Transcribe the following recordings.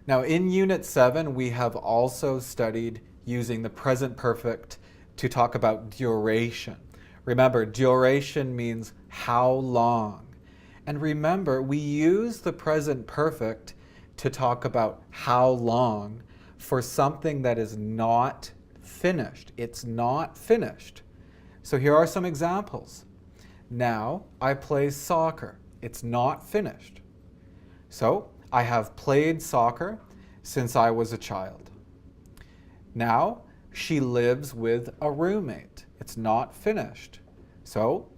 Now, in Unit 7, we have also studied using the present perfect to talk about duration. Remember, duration means how long. And remember, we use the present perfect to talk about how long for something that is not finished. It's not finished. So here are some examples. Now I play soccer. It's not finished. So I have played soccer since I was a child. Now she lives with a roommate. It's not finished. So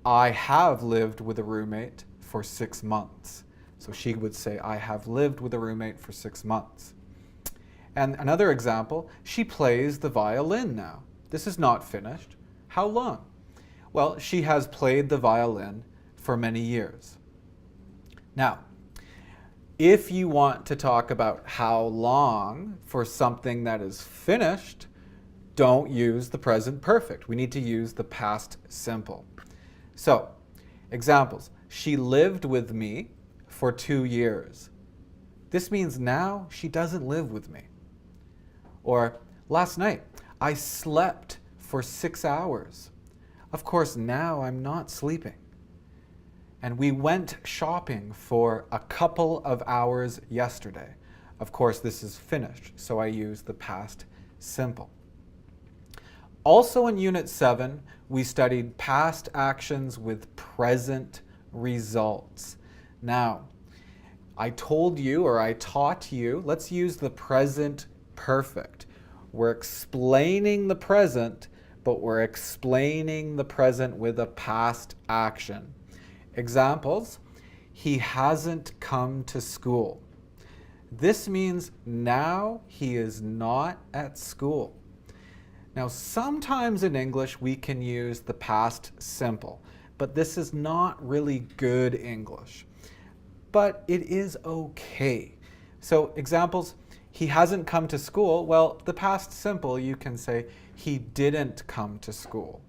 I have lived with a roommate for 6 months. So she would say, I have lived with a roommate for 6 months. And another example, she plays the violin now. This is not finished. How long? Well, she has played the violin for many years. Now, if you want to talk about how long for something that is finished, don't use the present perfect. We need to use the past simple. So, examples. She lived with me for 2 years. This means now she doesn't live with me. Or last night, I slept for 6 hours. Of course, now I'm not sleeping. And we went shopping for a couple of hours yesterday. Of course, this is finished, so I use the past simple. Also in Unit 7, we studied past actions with present results. Now, I told you, or I taught you, let's use the present perfect. We're explaining the present, but we're explaining the present with a past action. Examples, he hasn't come to school. This means now he is not at school. Now, sometimes in English we can use the past simple, but this is not really good English. But it is okay. So examples, he hasn't come to school. Well, the past simple, you can say he didn't come to school.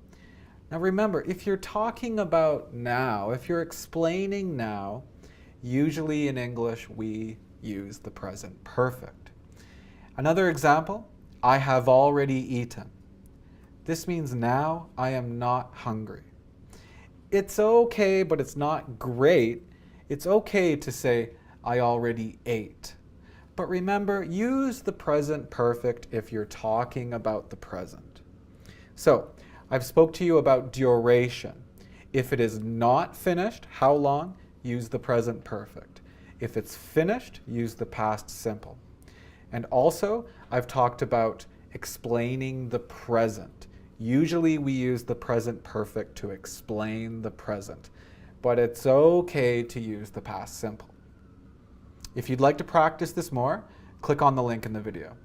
Now remember, if you're talking about now, if you're explaining now, usually in English we use the present perfect. Another example, I have already eaten. This means now I am not hungry. It's okay, but it's not great. It's okay to say, I already ate. But remember, use the present perfect if you're talking about the present. So, I've spoke to you about duration. If it is not finished, how long? Use the present perfect. If it's finished, use the past simple. And also, I've talked about explaining the present. Usually we use the present perfect to explain the present, but it's okay to use the past simple. If you'd like to practice this more, click on the link in the video.